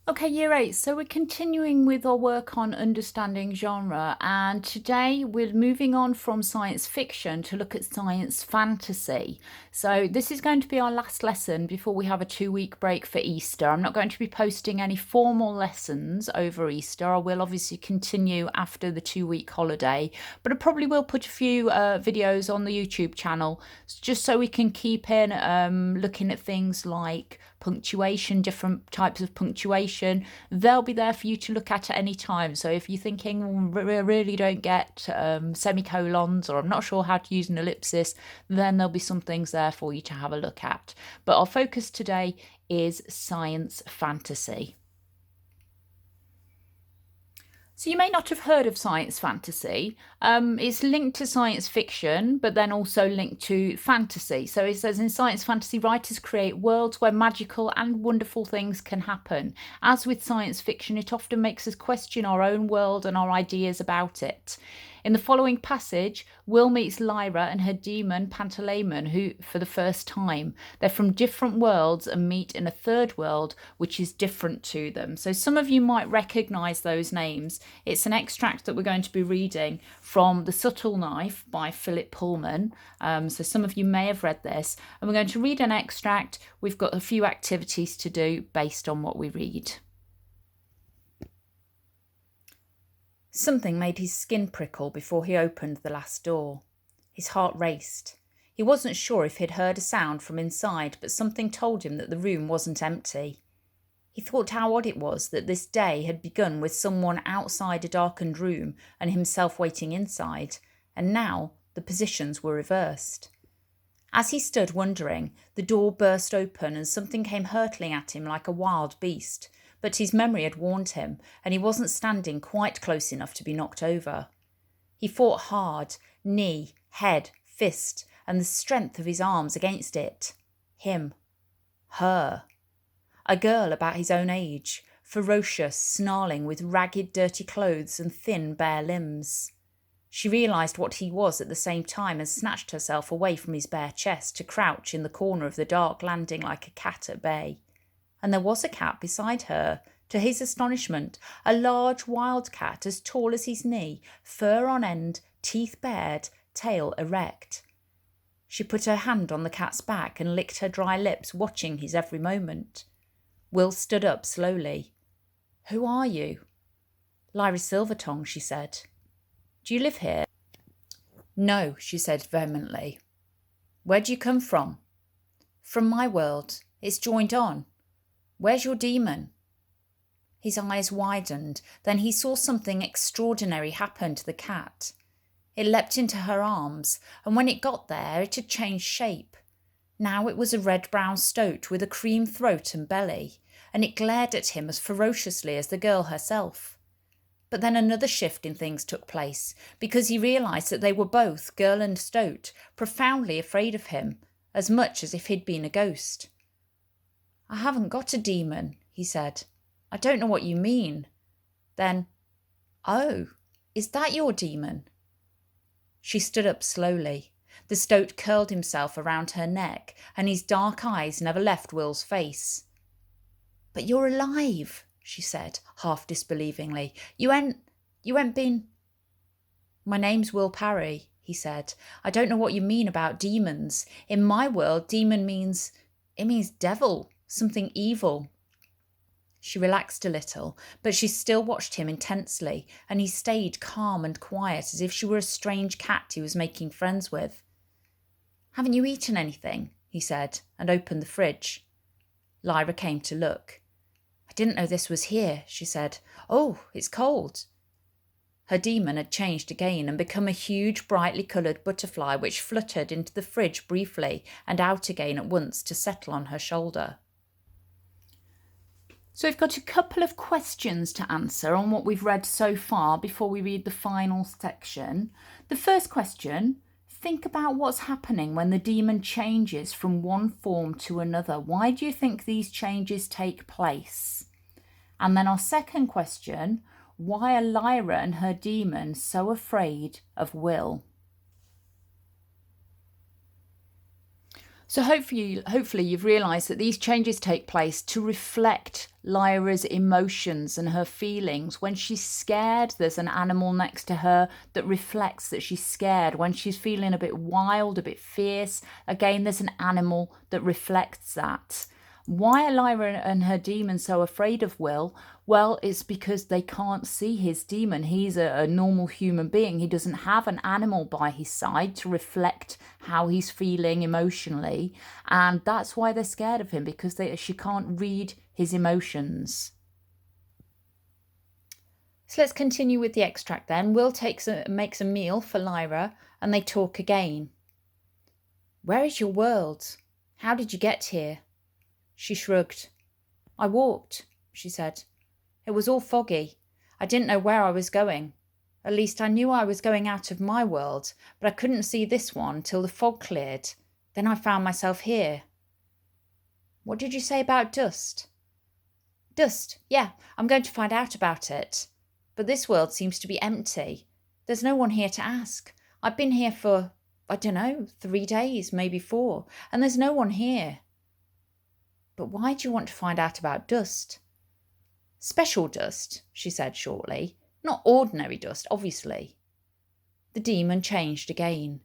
Okay, year eight. So we're continuing with our work on understanding genre, and today we're moving on from science fiction to look at science fantasy. So this is going to be our last lesson before we have a 2 week break for Easter. I'm not going to be posting any formal lessons over Easter. I will obviously continue after the 2 week holiday, but I probably will put a few videos on the YouTube channel just so we can keep in looking at things like punctuation, different types of punctuation. They'll be there for you to look at any time. So if you're thinking, "I really don't get semicolons, or I'm not sure how to use an ellipsis," then there'll be some things there for you to have a look at. But our focus today is science fantasy. So you may not have heard of science fantasy. It's linked to science fiction, but then also linked to fantasy. So it says in science fantasy, writers create worlds where magical and wonderful things can happen. As with science fiction, it often makes us question our own world and our ideas about it. In the following passage, Will meets Lyra and her demon Pantalaimon, who for the first time. They're from different worlds and meet in a third world, which is different to them. So some of you might recognise those names. It's an extract that we're going to be reading from The Subtle Knife by Philip Pullman. So some of you may have read this. And we're going to read an extract. We've got a few activities to do based on what we read. Something made his skin prickle before he opened the last door. His heart raced. He wasn't sure if he'd heard a sound from inside, but something told him that the room wasn't empty. He thought how odd it was that this day had begun with someone outside a darkened room and himself waiting inside, and now the positions were reversed. As he stood wondering, the door burst open and something came hurtling at him like a wild beast. But his memory had warned him, and he wasn't standing quite close enough to be knocked over. He fought hard, knee, head, fist, and the strength of his arms against it. Him. Her. A girl about his own age, ferocious, snarling, with ragged, dirty clothes and thin, bare limbs. She realised what he was at the same time and snatched herself away from his bare chest to crouch in the corner of the dark landing like a cat at bay. And there was a cat beside her, to his astonishment, a large wild cat as tall as his knee, fur on end, teeth bared, tail erect. She put her hand on the cat's back and licked her dry lips, watching his every moment. Will stood up slowly. "Who are you?" "Lyra Silvertongue," she said. "Do you live here?" "No," she said vehemently. "Where do you come from?" "From my world. It's joined on. Where's your demon?" His eyes widened. Then he saw something extraordinary happen to the cat. It leapt into her arms, and when it got there, it had changed shape. Now it was a red-brown stoat with a cream throat and belly, and it glared at him as ferociously as the girl herself. But then another shift in things took place, because he realised that they were both, girl and stoat, profoundly afraid of him, as much as if he'd been a ghost. "I haven't got a demon," he said. "I don't know what you mean." Then, "Oh, is that your demon?" She stood up slowly. The stoat curled himself around her neck, and his dark eyes never left Will's face. "But you're alive," she said, half disbelievingly. You ain't been—" "My name's Will Parry," he said. "I don't know what you mean about demons. In my world, demon means devil. Something evil." She relaxed a little, but she still watched him intensely, and he stayed calm and quiet as if she were a strange cat he was making friends with. "Haven't you eaten anything?" he said, and opened the fridge. Lyra came to look. "I didn't know this was here," she said. "Oh, it's cold." Her demon had changed again and become a huge, brightly coloured butterfly which fluttered into the fridge briefly and out again at once to settle on her shoulder. So we've got a couple of questions to answer on what we've read so far before we read the final section. The first question, think about what's happening when the demon changes from one form to another. Why do you think these changes take place? And then our second question, why are Lyra and her demon so afraid of Will? So hopefully you've realised that these changes take place to reflect Lyra's emotions and her feelings. When she's scared, there's an animal next to her that reflects that she's scared. When she's feeling a bit wild, a bit fierce, again, there's an animal that reflects that. Why are Lyra and her demon so afraid of Will? Well, it's because they can't see his demon. He's a normal human being. He doesn't have an animal by his side to reflect how he's feeling emotionally. And that's why they're scared of him, because she can't read his emotions. So let's continue with the extract then. Will makes a meal for Lyra and they talk again. Where is your world? How did you get here? She shrugged. I walked, she said. It was all foggy. I didn't know where I was going. At least I knew I was going out of my world, but I couldn't see this one till the fog cleared. Then I found myself here. What did you say about dust? Dust, yeah, I'm going to find out about it. But this world seems to be empty. There's no one here to ask. I've been here for, 3 days, maybe 4, and there's no one here. But why do you want to find out about dust? Special dust, she said shortly. Not ordinary dust, obviously. The demon changed again.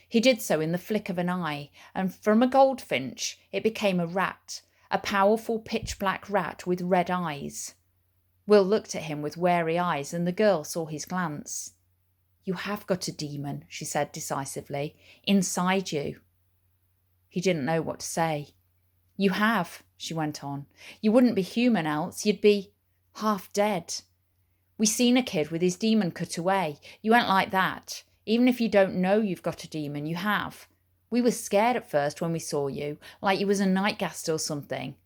He did so in the flick of an eye, and from a goldfinch it became a rat, a powerful pitch-black rat with red eyes. Will looked at him with wary eyes, and the girl saw his glance. You have got a demon, she said decisively, inside you. He didn't know what to say. You have, she went on. You wouldn't be human else. You'd be half dead. We seen a kid with his demon cut away. You ain't like that. Even if you don't know you've got a demon, you have. We were scared at first when we saw you, like you was a nightgast or something.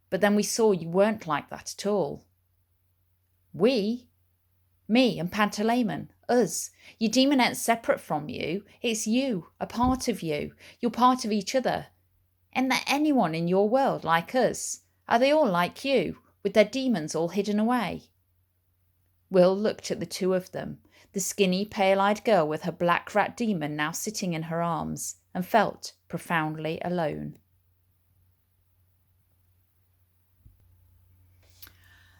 But then we saw you weren't like that at all. We? Me and Pantalaimon, us. Your demon ain't separate from you. It's you, a part of you. You're part of each other. Ain't there anyone in your world like us? Are they all like you, with their demons all hidden away? Will looked at the two of them, the skinny, pale-eyed girl with her black rat demon now sitting in her arms, and felt profoundly alone.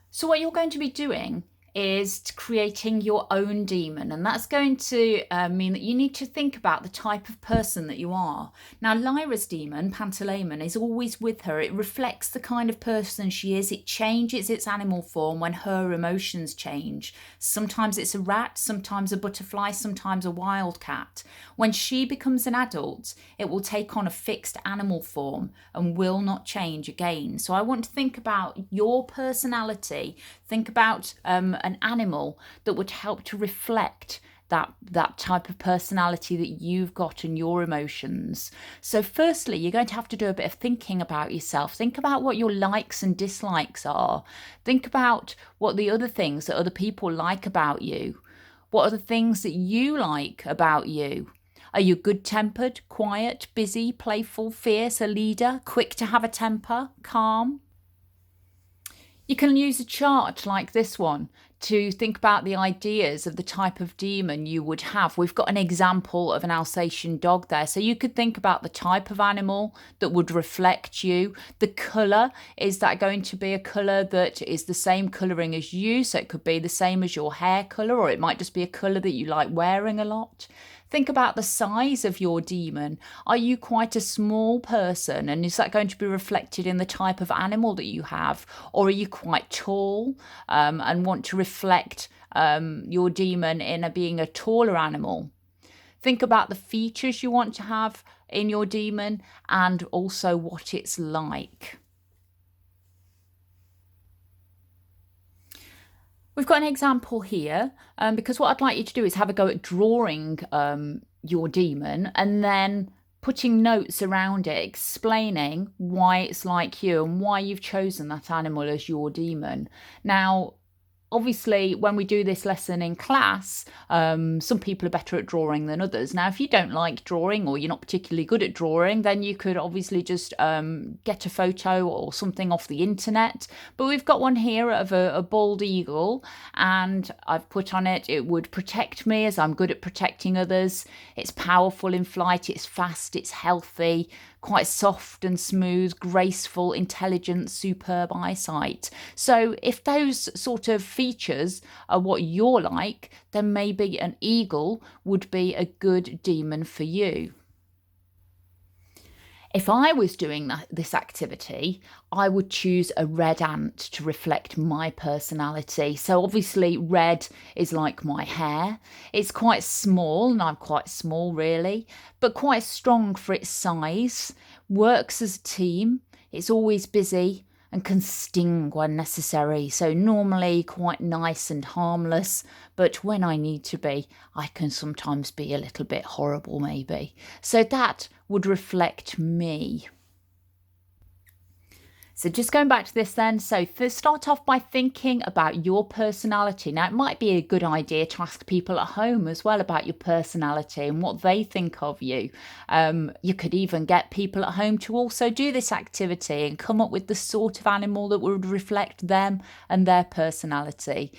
So what you're going to be doing is creating your own demon, and that's going to mean that you need to think about the type of person that you are. Now, Lyra's demon, Pantalaimon, is always with her. It reflects the kind of person she is. It changes its animal form when her emotions change. Sometimes it's a rat, sometimes a butterfly, sometimes a wildcat. When she becomes an adult, it will take on a fixed animal form and will not change again. So I want to think about your personality. Think about an animal that would help to reflect that type of personality that you've got and your emotions. So firstly, you're going to have to do a bit of thinking about yourself. Think about what your likes and dislikes are. Think about what the other things that other people like about you. What are the things that you like about you? Are you good-tempered, quiet, busy, playful, fierce, a leader, quick to have a temper, calm? You can use a chart like this one to think about the ideas of the type of demon you would have. We've got an example of an Alsatian dog there. So you could think about the type of animal that would reflect you. The colour, is that going to be a colour that is the same colouring as you? So it could be the same as your hair colour, or it might just be a colour that you like wearing a lot. Think about the size of your demon. Are you quite a small person? And is that going to be reflected in the type of animal that you have? Or are you quite tall and want to reflect your demon in being a taller animal? Think about the features you want to have in your demon and also what it's like. We've got an example here because what I'd like you to do is have a go at drawing your demon and then putting notes around it, explaining why it's like you and why you've chosen that animal as your demon. Now, obviously, when we do this lesson in class, some people are better at drawing than others. Now, if you don't like drawing or you're not particularly good at drawing, then you could obviously just get a photo or something off the internet. But we've got one here of a bald eagle, and I've put on it, it would protect me as I'm good at protecting others. It's powerful in flight, it's fast, it's healthy, quite soft and smooth, graceful, intelligent, superb eyesight. So if those sort of features are what you're like, then maybe an eagle would be a good demon for you. If I was doing this activity, I would choose a red ant to reflect my personality. So obviously red is like my hair. It's quite small, and I'm quite small really, but quite strong for its size, works as a team, it's always busy and can sting when necessary. So normally quite nice and harmless, but when I need to be, I can sometimes be a little bit horrible maybe. So that would reflect me. So just going back to this then, so first start off by thinking about your personality. Now it might be a good idea to ask people at home as well about your personality and what they think of you. You could even get people at home to also do this activity and come up with the sort of animal that would reflect them and their personality.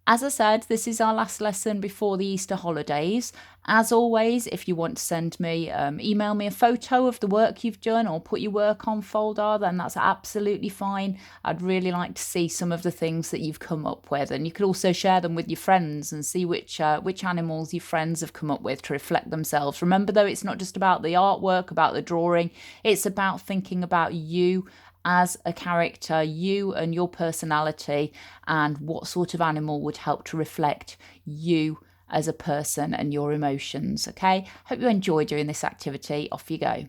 As I said, this is our last lesson before the Easter holidays. As always, if you want to send me, email me a photo of the work you've done or put your work on folder, then that's absolutely fine. I'd really like to see some of the things that you've come up with. And you could also share them with your friends and see which animals your friends have come up with to reflect themselves. Remember though, it's not just about the artwork, about the drawing. It's about thinking about you as a character, you and your personality, and what sort of animal would help to reflect you as a person and your emotions. Okay, hope you enjoy doing this activity. Off you go.